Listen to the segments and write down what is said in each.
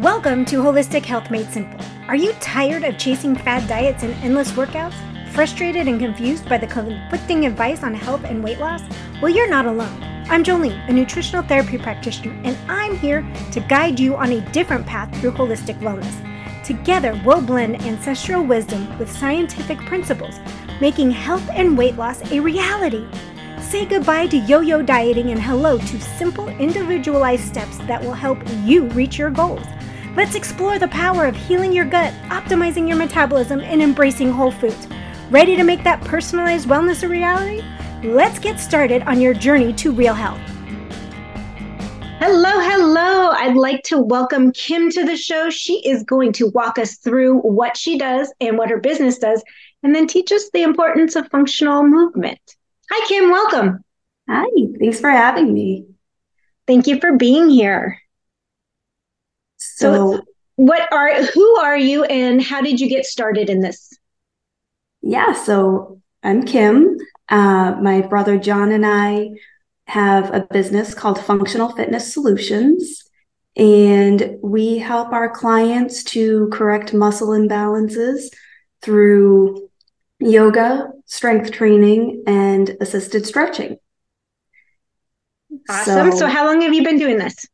Welcome to Holistic Health Made Simple. Are you tired of chasing fad diets and endless workouts? Frustrated and confused by the conflicting advice on health and weight loss? Well, you're not alone. I'm Jolene, a nutritional therapy practitioner, and I'm here to guide you on a different path through holistic wellness. Together, we'll blend ancestral wisdom with scientific principles, making health and weight loss a reality. Say goodbye to yo-yo dieting and hello to simple, individualized steps that will help you reach your goals. Let's explore the power of healing your gut, optimizing your metabolism, and embracing whole foods. Ready to make that personalized wellness a reality? Let's get started on your journey to real health. Hello. I'd like to welcome Kim to the show. She is going to walk us through what she does and what her business does, and then teach us the importance of functional movement. Hi, Kim. Welcome. Hi. Thanks for having me. Thank you for being here. So who are you and how did you get started in this? Yeah, so I'm Kim. My brother John and I have a business called Functional Fitness Solutions, and we help our clients to correct muscle imbalances through yoga, strength training, and assisted stretching. Awesome. So how long have you been doing this?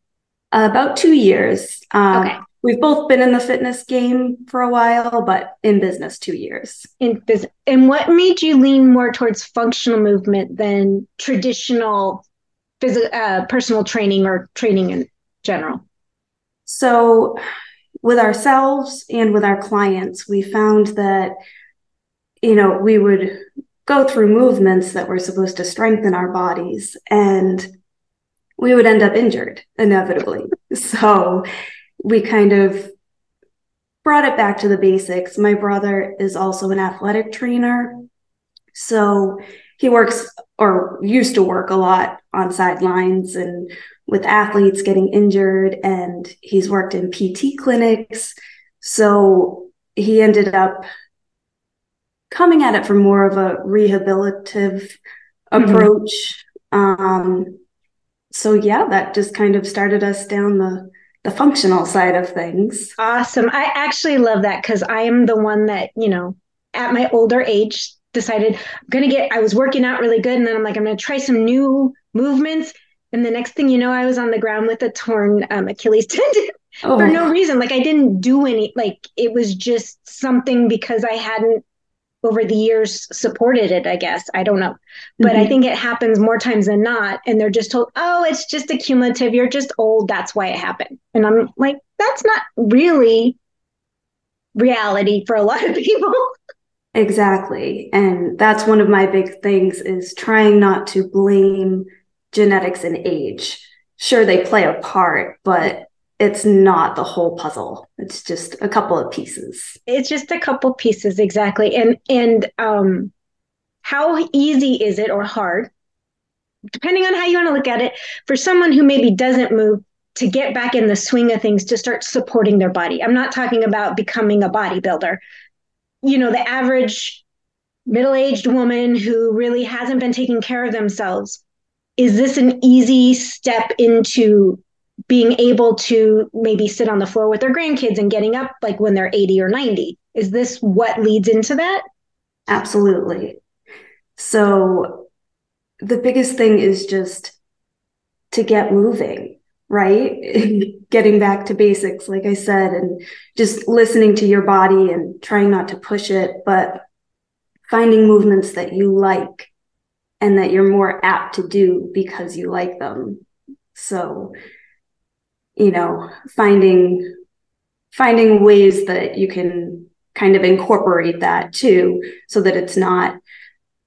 About 2 years. Okay. We've both been in the fitness game for a while, but in business 2 years. In business. And what made you lean more towards functional movement than traditional personal training or training in general? So with ourselves and with our clients, we found that, we would go through movements that were supposed to strengthen our bodies, and we would end up injured inevitably. So we kind of brought it back to the basics. My brother is also an athletic trainer. So he works or used to work a lot on sidelines and with athletes getting injured, and he's worked in PT clinics. So he ended up coming at it from more of a rehabilitative approach. So yeah, that just kind of started us down the functional side of things. Awesome. I actually love that because I am the one that, at my older age decided I was working out really good. And then I'm like, I'm going to try some new movements. And the next thing you know, I was on the ground with a torn Achilles tendon for no reason. Like I didn't do any, it was just something because I hadn't over the years supported it, I guess. I don't know. But I think it happens more times than not. And they're just told, oh, it's just accumulative. You're just old. That's why it happened. And I'm like, that's not really reality for a lot of people. Exactly. And that's one of my big things is trying not to blame genetics and age. Sure, they play a part, but it's not the whole puzzle. It's just a couple of pieces. It's just a couple pieces, exactly. And how easy is it or hard, depending on how you want to look at it, for someone who maybe doesn't move to get back in the swing of things, to start supporting their body? I'm not talking about becoming a bodybuilder. The average middle-aged woman who really hasn't been taking care of themselves. Is this an easy step into being able to maybe sit on the floor with their grandkids and getting up like when they're 80 or 90? Is this what leads into that? Absolutely. So the biggest thing is just to get moving, right? Getting back to basics, like I said, and just listening to your body and trying not to push it, but finding movements that you like and that you're more apt to do because you like them. So finding ways that you can kind of incorporate that too, so that it's not,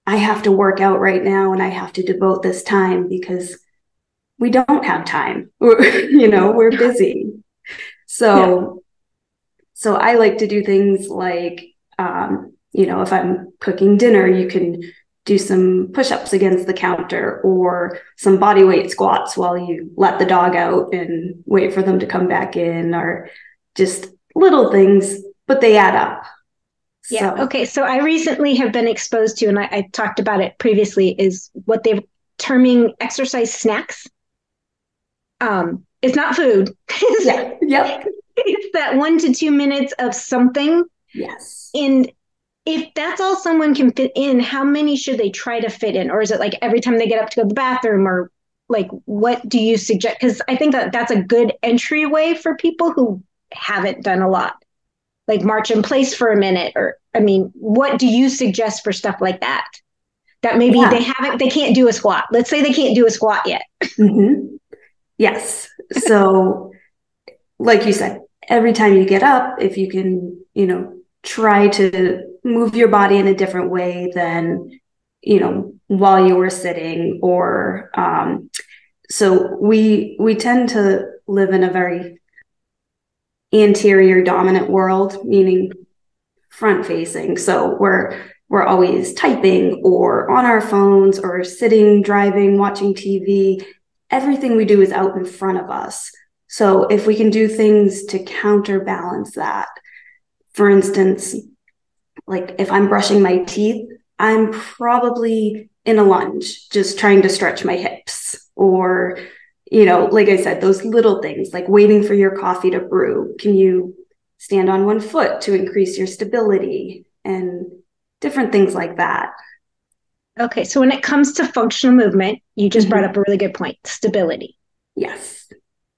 I have to work out right now and I have to devote this time, because we don't have time. We're busy. So I like to do things like, if I'm cooking dinner, you can do some push-ups against the counter or some bodyweight squats while you let the dog out and wait for them to come back in, or just little things, but they add up. Yeah. So. Okay. So I recently have been exposed to, and I talked about it previously, is what they're terming exercise snacks. It's not food. Yeah. Yep. It's that 1 to 2 minutes of something. Yes. And if that's all someone can fit in, how many should they try to fit in? Or is it like every time they get up to go to the bathroom, or like, what do you suggest? Because I think that that's a good entryway for people who haven't done a lot, like march in place for a minute. Or, I mean, what do you suggest for stuff like that? That maybe Yeah. they can't do a squat. Let's say they can't do a squat yet. Mm-hmm. Yes. So, like you said, every time you get up, if you can, try to move your body in a different way than, while you were sitting, or, so we tend to live in a very anterior dominant world, meaning front facing. So we're always typing or on our phones or sitting, driving, watching TV. Everything we do is out in front of us. So if we can do things to counterbalance that, for instance, like if I'm brushing my teeth, I'm probably in a lunge, just trying to stretch my hips, or, like I said, those little things like waiting for your coffee to brew. Can you stand on one foot to increase your stability, and different things like that? Okay, so when it comes to functional movement, you just brought up a really good point, stability. Yes.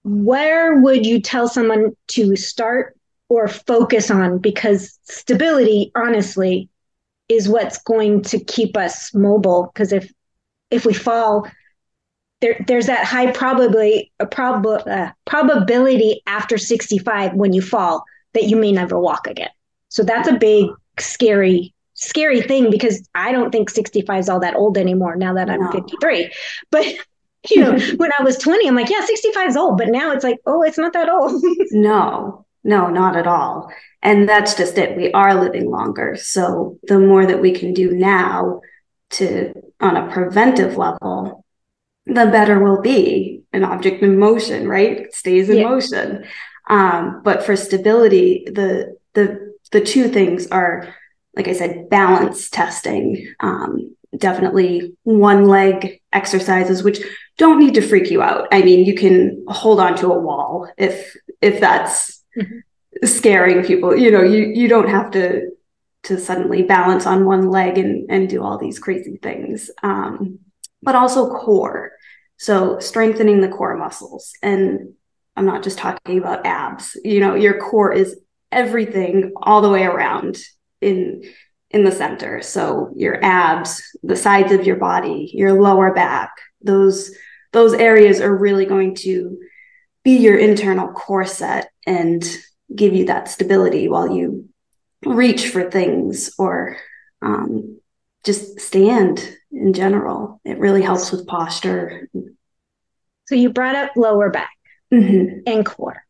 Where would you tell someone to start or focus on? Because stability, honestly, is what's going to keep us mobile. Because if we fall, there's that high probability after 65 when you fall that you may never walk again. So that's a big, scary thing, because I don't think 65 is all that old anymore now that I'm 53. But when I was 20, I'm like, yeah, 65 is old. But now it's like, oh, it's not that old. No, not at all. And that's just it. We are living longer. So the more that we can do now on a preventive level, the better we'll be. An object in motion, right? It stays in motion. But for stability, the two things are, like I said, balance testing. Definitely one leg exercises, which don't need to freak you out. I mean, you can hold on to a wall if that's scaring people. You don't have to suddenly balance on one leg and do all these crazy things. But also core. So strengthening the core muscles. And I'm not just talking about abs. Your core is everything all the way around in the center. So your abs, the sides of your body, your lower back, those areas are really going to be your internal core set and give you that stability while you reach for things, or just stand in general. It really helps with posture. So you brought up lower back and core.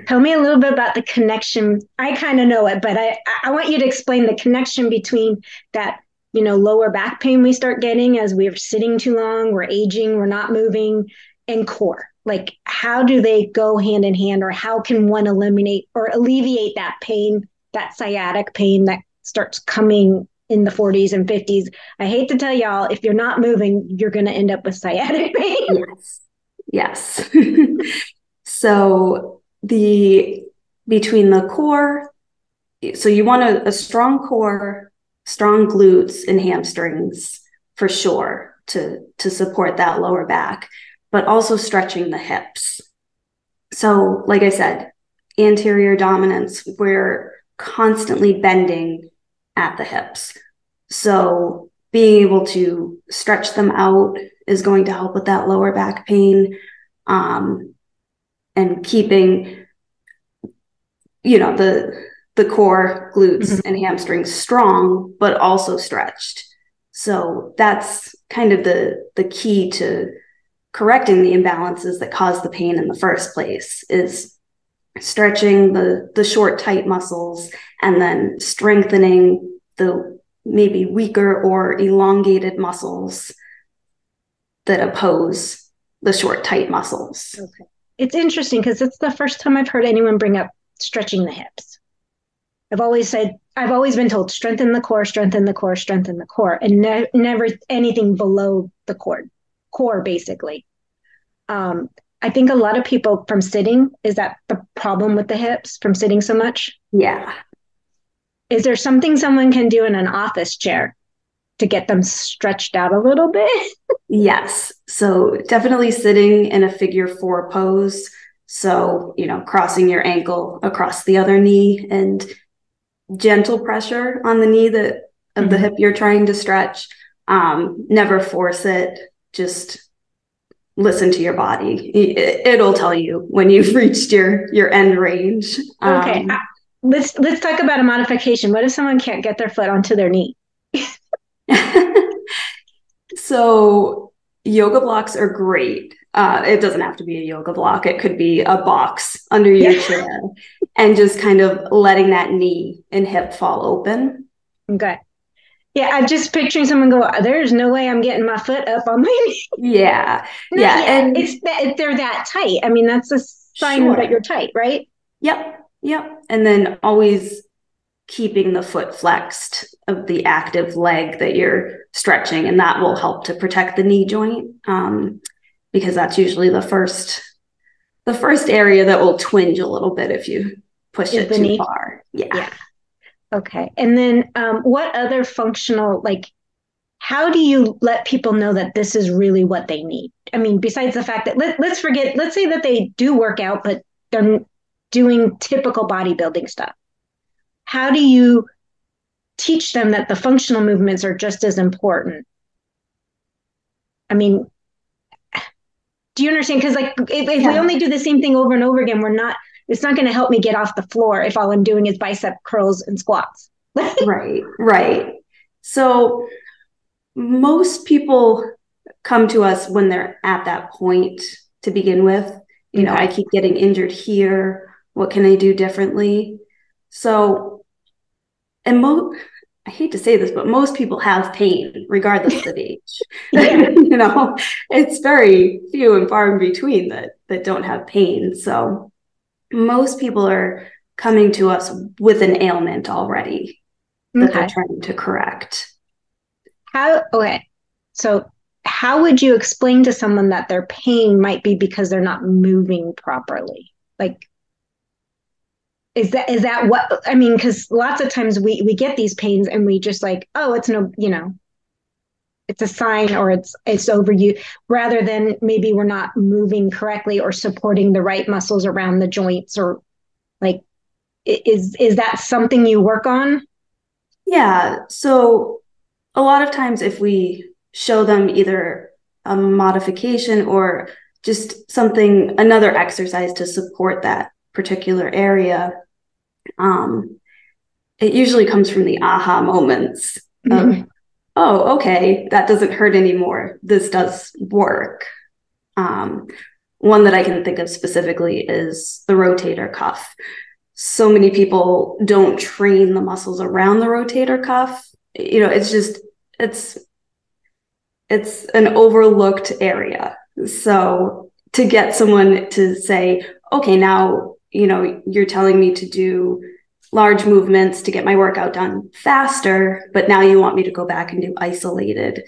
Tell me a little bit about the connection. I kind of know it, but I want you to explain the connection between that, lower back pain we start getting as we're sitting too long, we're aging, we're not moving, and core. Like, how do they go hand in hand, or how can one eliminate or alleviate that pain, that sciatic pain that starts coming in the 40s and 50s? I hate to tell y'all, if you're not moving, you're going to end up with sciatic pain. Yes. So between the core, so you want a strong core, strong glutes and hamstrings for sure to support that lower back, but also stretching the hips. So like I said, anterior dominance, we're constantly bending at the hips. So being able to stretch them out is going to help with that lower back pain, and keeping, the core, glutes and hamstrings strong, but also stretched. So that's kind of the key to correcting the imbalances that cause the pain in the first place, is stretching the short, tight muscles, and then strengthening the maybe weaker or elongated muscles that oppose the short, tight muscles. Okay. It's interesting because it's the first time I've heard anyone bring up stretching the hips. I've always been told, strengthen the core, strengthen the core, strengthen the core, and never anything below the core basically. I think a lot of people from sitting, is that the problem with the hips from sitting so much? Yeah. Is there something someone can do in an office chair to get them stretched out a little bit? Yes. So definitely sitting in a figure four pose. So, crossing your ankle across the other knee and gentle pressure on the knee of the hip you're trying to stretch. Never force it. Just listen to your body. It'll tell you when you've reached your end range. Okay. Let's talk about a modification. What if someone can't get their foot onto their knee? So yoga blocks are great. It doesn't have to be a yoga block. It could be a box under your chair, and just kind of letting that knee and hip fall open. Okay. Yeah, I'm just picturing someone go, there's no way I'm getting my foot up on my knee. Yeah. Yeah. And they're that tight. I mean, that's a sign that you're tight, right? Yep. And then always keeping the foot flexed of the active leg that you're stretching, and that will help to protect the knee joint, because that's usually the first area that will twinge a little bit if you push it too far. Yeah. Okay. And then what other functional, how do you let people know that this is really what they need? I mean, besides the fact that let's say that they do work out, but they're doing typical bodybuilding stuff. How do you teach them that the functional movements are just as important? I mean, do you understand? Because if we only do the same thing over and over again, it's not going to help me get off the floor if all I'm doing is bicep curls and squats. Right. So most people come to us when they're at that point to begin with. I keep getting injured here. What can I do differently? So, and I hate to say this, but most people have pain regardless of age. It's very few and far in between that don't have pain. So most people are coming to us with an ailment already that they're trying to correct. So how would you explain to someone that their pain might be because they're not moving properly? Is that what, I mean, because lots of times we get these pains and we just it's it's a sign, or it's over you, rather than maybe we're not moving correctly or supporting the right muscles around the joints, or is that something you work on? Yeah. So a lot of times if we show them either a modification or just another exercise to support that particular area, it usually comes from the aha moments of, oh, okay, that doesn't hurt anymore. This does work. One that I can think of specifically is the rotator cuff. So many people don't train the muscles around the rotator cuff. It's an overlooked area. So to get someone to say, okay, now, you're telling me to do large movements to get my workout done faster, but now you want me to go back and do isolated.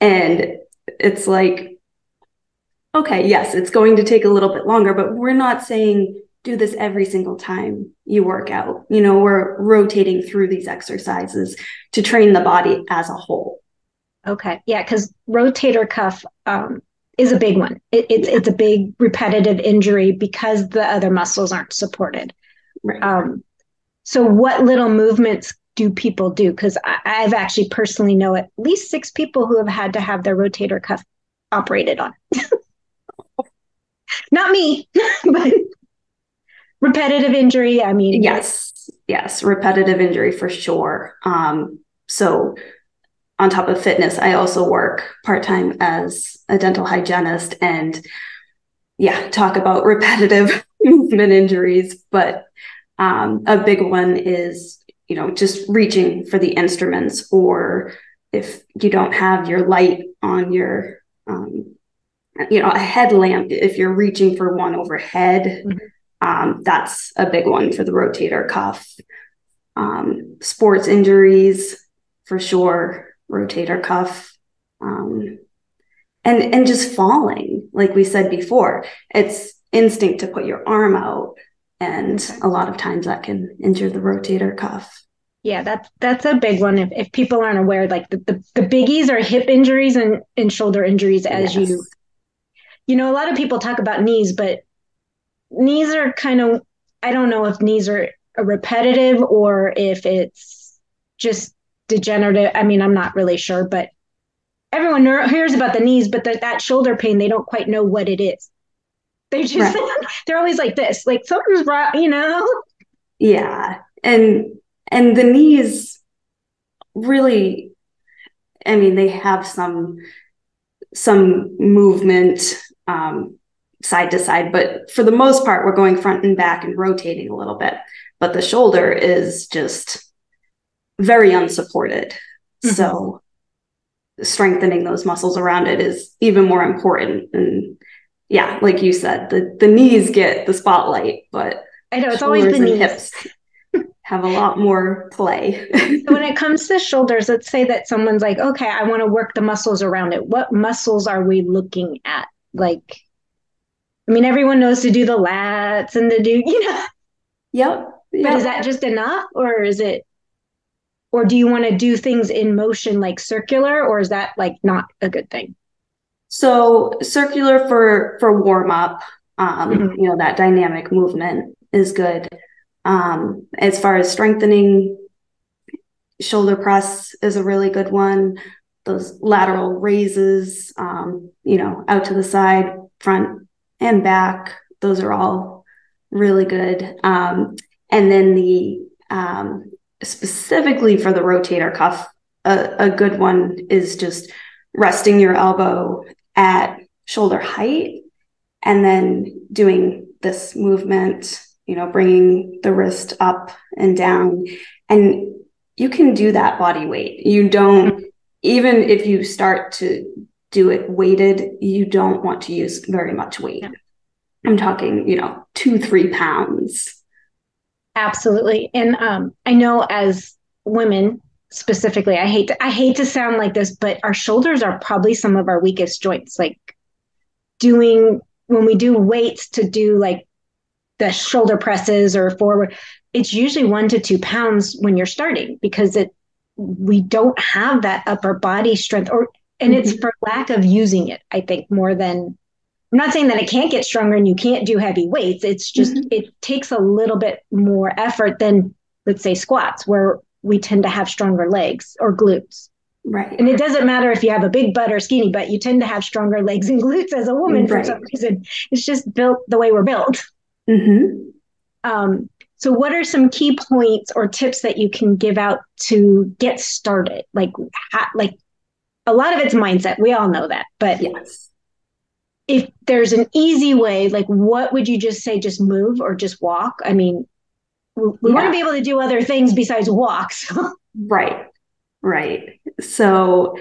And it's okay, yes, it's going to take a little bit longer, but we're not saying do this every single time you work out. We're rotating through these exercises to train the body as a whole. Okay. Yeah. Because rotator cuff is a big one. It's a big repetitive injury because the other muscles aren't supported. Right. So what little movements do people do? Because I've actually personally know at least 6 people who have had to have their rotator cuff operated on. Not me, but repetitive injury. I mean, yes, repetitive injury for sure. So on top of fitness, I also work part-time as a dental hygienist, and talk about repetitive movement injuries. But a big one is, just reaching for the instruments, or if you don't have your light on your, a headlamp, if you're reaching for one overhead, that's a big one for the rotator cuff. Sports injuries, for sure, rotator cuff. and just falling, like we said before, it's instinct to put your arm out. And a lot of times that can injure the rotator cuff. Yeah, that's a big one. If people aren't aware, like the biggies are hip injuries and shoulder injuries, as Yes. you know, a lot of people talk about knees, but knees are kind of, I don't know if knees are repetitive or if it's just degenerative. I mean, I'm not really sure, but everyone hears about the knees, but that shoulder pain, they don't quite know what it is. They just, they're always like this, like something's wrong, you know? Yeah. And the knees really, I mean, they have some movement side to side, but for the most part, we're going front and back and rotating a little bit. But the shoulder is just very unsupported. Mm-hmm. So strengthening those muscles around it is even more important. And yeah, like you said, the knees get the spotlight, but I know it's always the knees. Hips have a lot more play. So when it comes to shoulders, let's say that someone's like, okay, I want to work the muscles around it. What muscles are we looking at? Like, I mean, everyone knows to do the lats and to do, you know. Yep. But is that just enough, or is it, or do you want to do things in motion like circular, or is that like not a good thing? So circular for warm up, you know, that dynamic movement is good. As far as strengthening, shoulder press is a really good one. Those lateral raises, you know, out to the side, front and back, those are all really good. And then the specifically for the rotator cuff, a good one is just resting your elbow at shoulder height and then doing this movement, you know, bringing the wrist up and down. And you can do that body weight. You don't, even if you start to do it weighted, you don't want to use very much weight. Yeah. I'm talking, you know, 2-3 pounds. Absolutely. And I know as women specifically, I hate to sound like this, but our shoulders are probably some of our weakest joints. Like when we do weights to do like the shoulder presses or forward, it's usually 1 to 2 pounds when you're starting, because we don't have that upper body strength, and it's for lack of using it, I think, more than, I'm not saying that it can't get stronger and you can't do heavy weights. It's just, it takes a little bit more effort than, let's say, squats, where we tend to have stronger legs or glutes. Right. And it doesn't matter if you have a big butt or skinny butt, you tend to have stronger legs and glutes as a woman for some reason. It's just built the way we're built. So what are some key points or tips that you can give out to get started? Like a lot of it's mindset. We all know that, but yes. If there's an easy way, like what would you just say, just move or just walk? I mean, we want to be able to do other things besides walks. Right. So,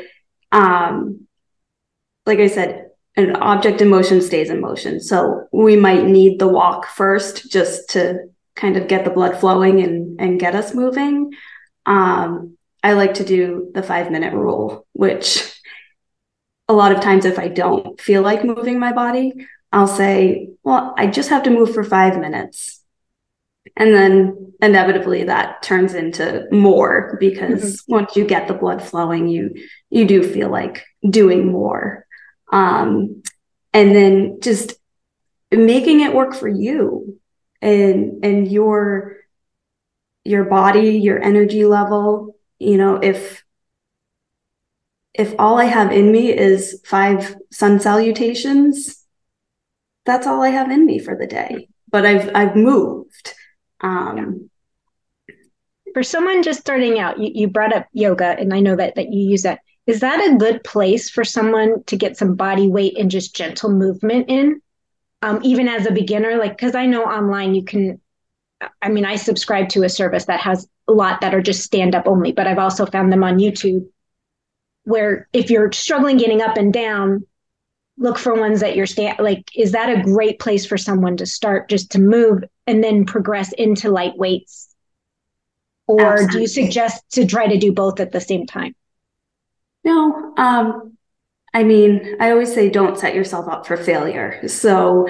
like I said, an object in motion stays in motion. So we might need the walk first just to kind of get the blood flowing and get us moving. I like to do the 5-minute rule, which a lot of times if I don't feel like moving my body, I'll say, well, I just have to move for 5 minutes. And then inevitably that turns into more, because once you get the blood flowing, you do feel like doing more. And then just making it work for you and your body, your energy level. You know, if all I have in me is 5 sun salutations, that's all I have in me for the day. But I've moved. For someone just starting out, you brought up yoga, and I know that you use that. Is that a good place for someone to get some body weight and just gentle movement in, even as a beginner? Like, because I know online you can, I mean, I subscribe to a service that has a lot that are just stand up only, but I've also found them on YouTube where if you're struggling getting up and down, look for ones that you're like, is that a great place for someone to start, just to move and then progress into light weights? Or Absolutely. do you suggest to try to do both at the same time? No, I mean, I always say don't set yourself up for failure. So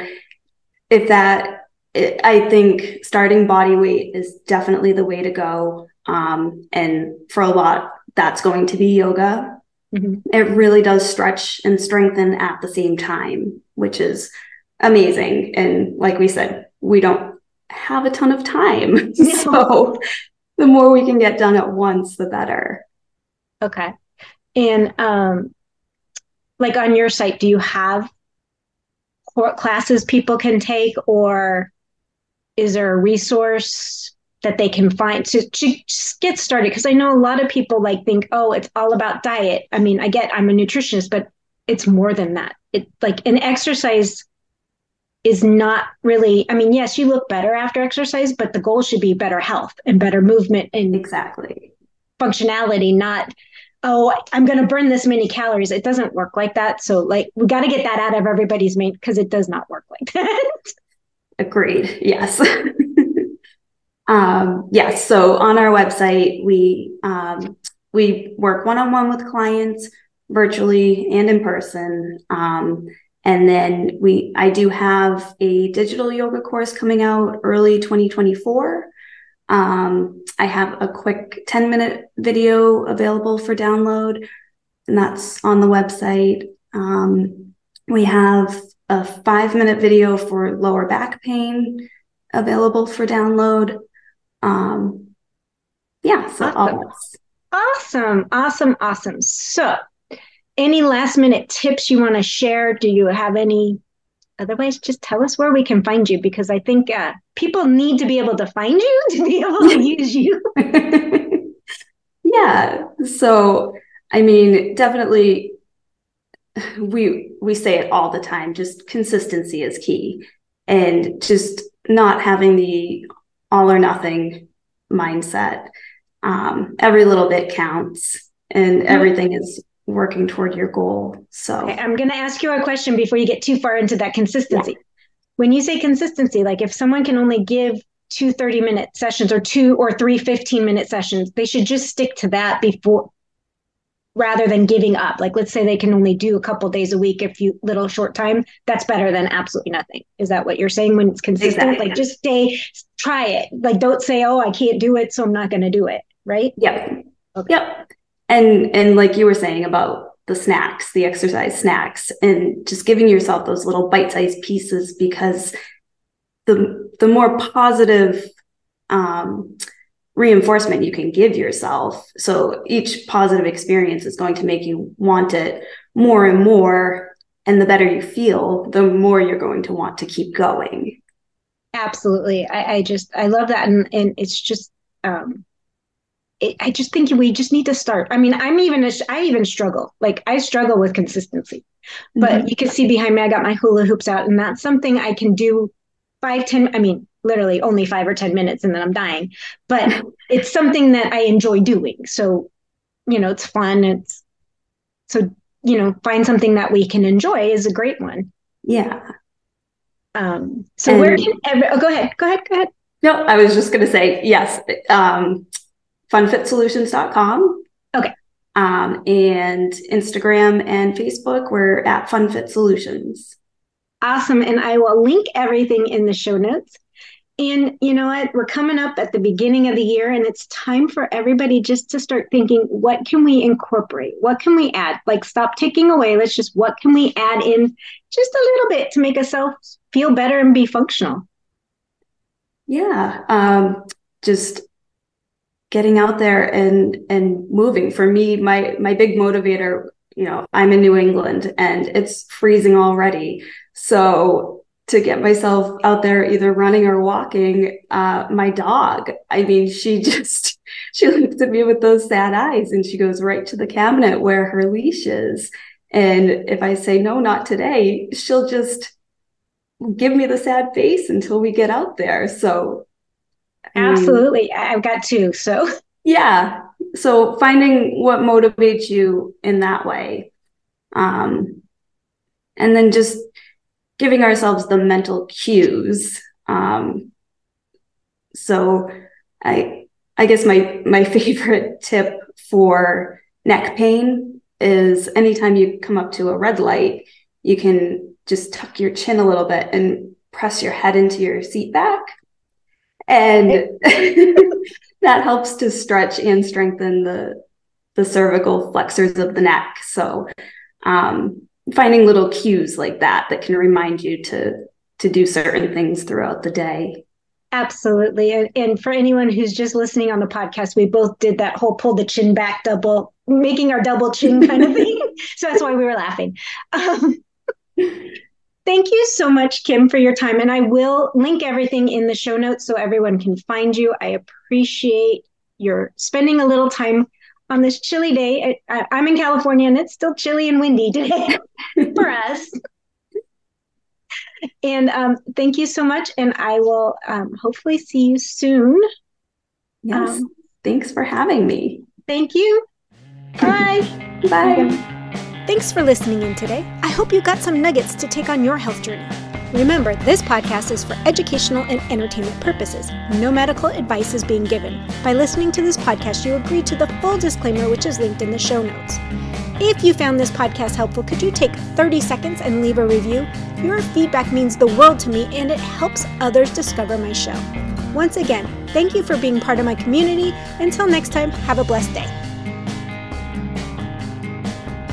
I think starting body weight is definitely the way to go. And for a lot, that's going to be yoga. Mm-hmm. It really does stretch and strengthen at the same time, which is amazing. And like we said, we don't have a ton of time. No. So the more we can get done at once, the better. Okay. And like on your site, do you have classes people can take, or is there a resource that they can find to just get started? Because I know a lot of people like think, oh, it's all about diet. I mean, I'm a nutritionist, but it's more than that. It like an exercise is not really, I mean, yes, you look better after exercise, but the goal should be better health and better movement and exactly functionality, not, oh, I'm going to burn this many calories. It doesn't work like that. So like, we got to get that out of everybody's mind, because it does not work like that. Agreed. Yes. Yes. So on our website, we work one-on-one with clients virtually and in person. And then I do have a digital yoga course coming out early 2024. I have a quick 10-minute video available for download, and that's on the website. We have a 5-minute video for lower back pain available for download. Yeah, so awesome. So any last minute tips you want to share? Do you have any? Otherwise, just tell us where we can find you, because I think people need to be able to find you to be able to use you. Yeah. So, I mean, definitely we say it all the time, just consistency is key, and just not having the all or nothing mindset. Every little bit counts, and everything is working toward your goal. So okay, I'm going to ask you a question before you get too far into that consistency. Yeah. When you say consistency, like if someone can only give 2 30-minute sessions or 2 or 3 15-minute sessions, they should just stick to that rather than giving up. Like, let's say they can only do a couple days a week, a few little short time. That's better than absolutely nothing. Is that what you're saying when it's consistent? Exactly. Like just try it. Like, don't say, oh, I can't do it, so I'm not going to do it. Right? Yep. Okay. Yep. And like you were saying about the snacks, the exercise snacks, and just giving yourself those little bite-sized pieces, because the more positive reinforcement you can give yourself. So each positive experience is going to make you want it more and more. And the better you feel, the more you're going to want to keep going. Absolutely. I love that. And it's just, I just think we just need to start. I mean, I even struggle. Like I struggle with consistency, but you can see behind me, I got my hula hoops out, and that's something I can do 5-10. I mean, literally only 5 or 10 minutes and then I'm dying, but it's something that I enjoy doing. So, it's fun. Find something that we can enjoy is a great one. Yeah. So where can go ahead. No, I was just going to say, yes. funfitsolutions.com. Okay. And Instagram and Facebook, we're at FunFit Solutions. Awesome. And I will link everything in the show notes. And you know what? We're coming up at the beginning of the year, and it's time for everybody just to start thinking, what can we incorporate? What can we add? Like, stop taking away. What can we add in just a little bit to make ourselves feel better and be functional? Yeah. Just getting out there and moving. For me, my big motivator, I'm in New England and it's freezing already. So to get myself out there, either running or walking, my dog, I mean, she looks at me with those sad eyes and she goes right to the cabinet where her leash is. And if I say, no, not today, she'll just give me the sad face until we get out there. So absolutely. I've got 2. So yeah. So finding what motivates you in that way. And then just giving ourselves the mental cues. So I guess my favorite tip for neck pain is anytime you come up to a red light, you can just tuck your chin a little bit and press your head into your seat back. And that helps to stretch and strengthen the cervical flexors of the neck. So finding little cues like that can remind you to do certain things throughout the day. Absolutely. And for anyone who's just listening on the podcast, we both did that whole pull the chin back double, making our double chin kind of thing. So that's why we were laughing. Thank you so much, Kim, for your time. And I will link everything in the show notes so everyone can find you. I appreciate your spending a little time on this chilly day. I'm in California and it's still chilly and windy today for us. And thank you so much. And I will hopefully see you soon. Yes. Thanks for having me. Thank you. Bye. Bye. Thanks for listening in today. I hope you got some nuggets to take on your health journey. Remember, this podcast is for educational and entertainment purposes. No medical advice is being given. By listening to this podcast, you agree to the full disclaimer, which is linked in the show notes. If you found this podcast helpful, could you take 30 seconds and leave a review? Your feedback means the world to me, and it helps others discover my show. Once again, thank you for being part of my community. Until next time, have a blessed day.